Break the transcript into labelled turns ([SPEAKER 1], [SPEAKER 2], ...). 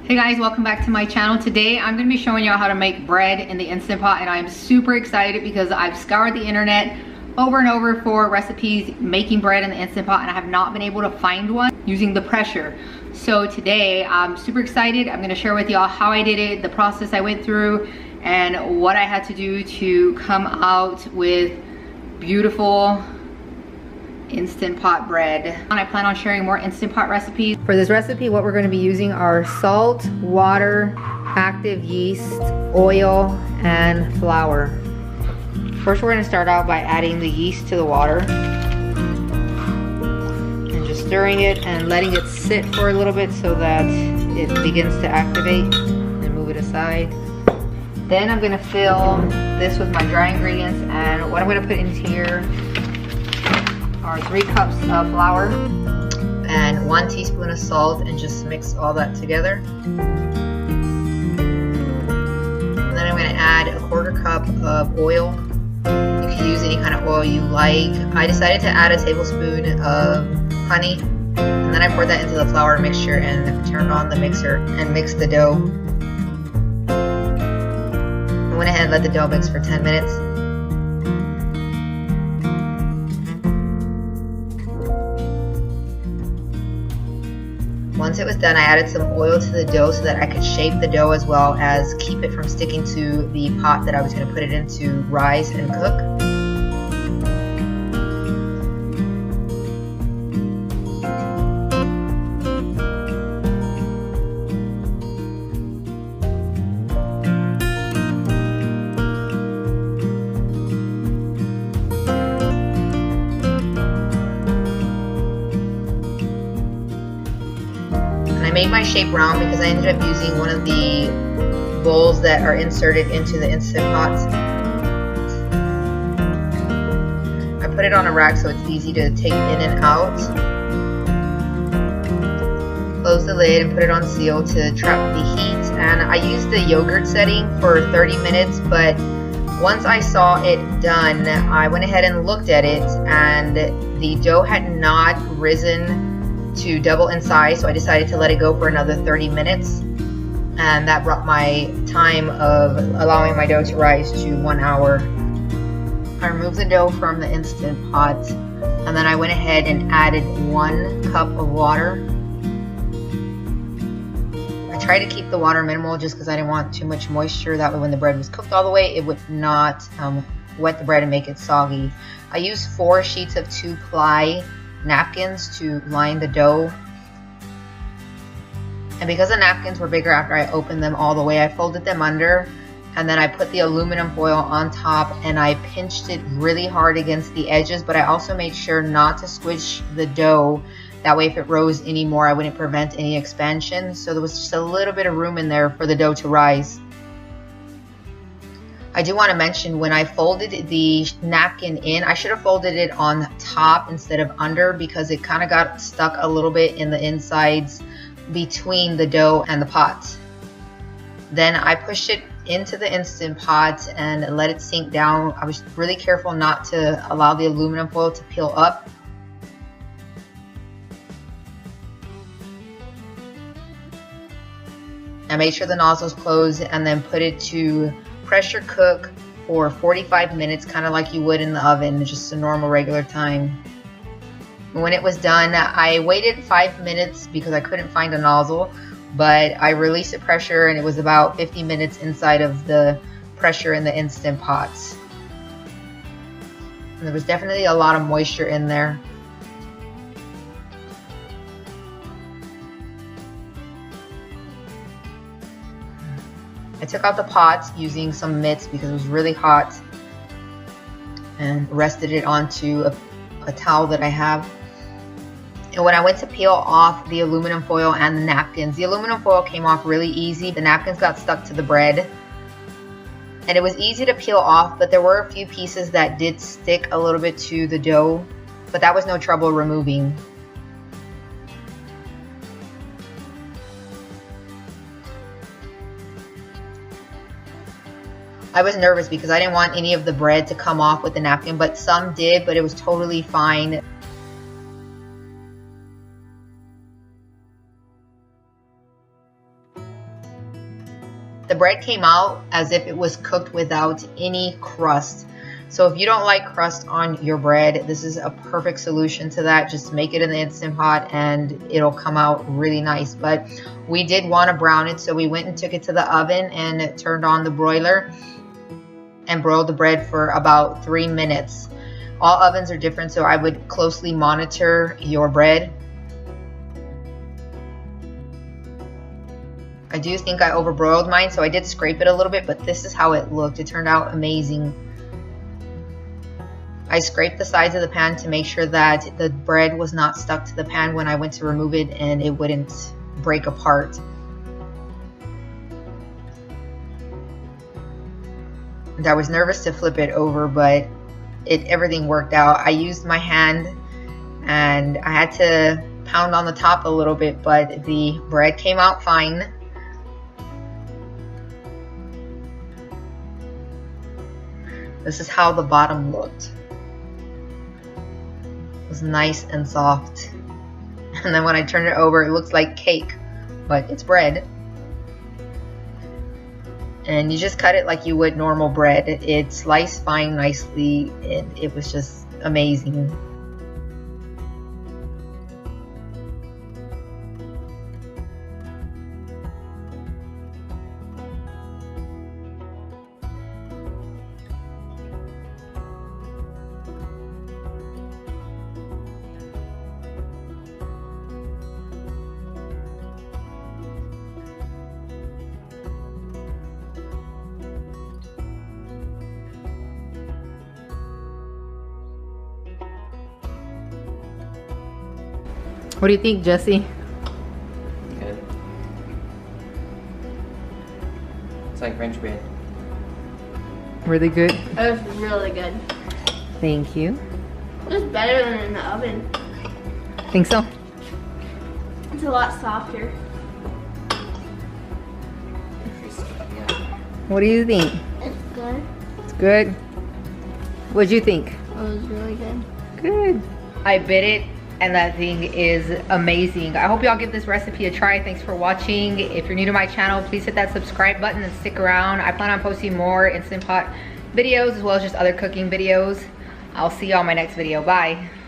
[SPEAKER 1] Hey guys, welcome back to my channel. Today I'm going to be showing y'all how to make bread in the Instant Pot, and I'm super excited because I've scoured the internet over and over for recipes making bread in the Instant Pot, and I have not been able to find one using the pressure. So today I'm super excited. I'm going to share with y'all how I did it, the process I went through, and what I had to do to come out with beautiful Instant Pot bread. And I plan on sharing more Instant Pot recipes. For this recipe, what we're going to be using are salt, water, active yeast, oil, and flour. First, we're going to start out by adding the yeast to the water and just stirring it and letting it sit for a little bit so that it begins to activate, and move it aside. Then I'm going to fill this with my dry ingredients, and what I'm going to put into here are 3 cups of flour and 1 teaspoon of salt, and just mix all that together. And then I'm going to add a 1/4 cup of oil. You can use any kind of oil you like. I decided to add a tablespoon of honey, and then I poured that into the flour mixture and turned on the mixer and mixed the dough. I went ahead and let the dough mix for 10 minutes. Once it was done, I added some oil to the dough so that I could shape the dough as well as keep it from sticking to the pot that I was going to put it in to rise and cook. I made my shape round because I ended up using one of the bowls that are inserted into the Instant Pots. I put it on a rack so it's easy to take in and out. Close the lid and put it on seal to trap the heat. And I used the yogurt setting for 30 minutes, but once I saw it done, I went ahead and looked at it, and the dough had not risen to double in size, so I decided to let it go for another 30 minutes, and that brought my time of allowing my dough to rise to 1 hour. I removed the dough from the Instant Pot, and then I went ahead and added 1 cup of water. I tried to keep the water minimal just because I didn't want too much moisture. That way when the bread was cooked all the way, it would not wet the bread and make it soggy. I used 4 sheets of 2-ply napkins to line the dough, and because the napkins were bigger after I opened them all the way, I folded them under, and then I put the aluminum foil on top, and I pinched it really hard against the edges, but I also made sure not to squish the dough. That way if it rose anymore, I wouldn't prevent any expansion, so there was just a little bit of room in there for the dough to rise. I do want to mention, when I folded the napkin in, I should have folded it on top instead of under, because it kind of got stuck a little bit in the insides between the dough and the pot. Then I pushed it into the Instant Pot and let it sink down. I was really careful not to allow the aluminum foil to peel up. I made sure the nozzle's closed, and then put it to pressure cook for 45 minutes, kind of like you would in the oven, just a normal regular time. When it was done, I waited 5 minutes because I couldn't find a nozzle, but I released the pressure, and it was about 50 minutes inside of the pressure in the Instant Pots. And there was definitely a lot of moisture in there. I took out the pots using some mitts because it was really hot, and rested it onto a towel that I have. And when I went to peel off the aluminum foil and the napkins, the aluminum foil came off really easy. The napkins got stuck to the bread, and it was easy to peel off, but there were a few pieces that did stick a little bit to the dough, but that was no trouble removing. I was nervous because I didn't want any of the bread to come off with the napkin, but some did, but it was totally fine. the bread came out as if it was cooked without any crust. So if you don't like crust on your bread, this is a perfect solution to that. Just make it in the Instant Pot and it'll come out really nice. But we did want to brown it, so we went and took it to the oven and turned on the broiler and broiled the bread for about 3 minutes. All ovens are different, so I would closely monitor your bread. I do think I overbroiled mine, so I did scrape it a little bit, but this is how it looked. It turned out amazing. I scraped the sides of the pan to make sure that the bread was not stuck to the pan when I went to remove it and it wouldn't break apart. And I was nervous to flip it over, but everything worked out. I used my hand and I had to pound on the top a little bit, but the bread came out fine. This is how the bottom looked. It was nice and soft. And then when I turn it over, it looks like cake, but it's bread. And you just cut it like you would normal bread. It sliced fine nicely, and it was just amazing. What do you think, Jesse?
[SPEAKER 2] Good. It's like French bread.
[SPEAKER 1] Really good?
[SPEAKER 3] It was really good.
[SPEAKER 1] Thank you.
[SPEAKER 3] It was better than in the oven.
[SPEAKER 1] Think so?
[SPEAKER 3] It's a lot softer.
[SPEAKER 2] Yeah.
[SPEAKER 1] What do you think?
[SPEAKER 3] It's good.
[SPEAKER 1] It's good. What'd you think?
[SPEAKER 3] It was really good.
[SPEAKER 1] Good. I bit it and that thing is amazing. I hope y'all give this recipe a try. Thanks for watching. If you're new to my channel, please hit that subscribe button and stick around. I plan on posting more Instant Pot videos as well as just other cooking videos. I'll see y'all in my next video. Bye.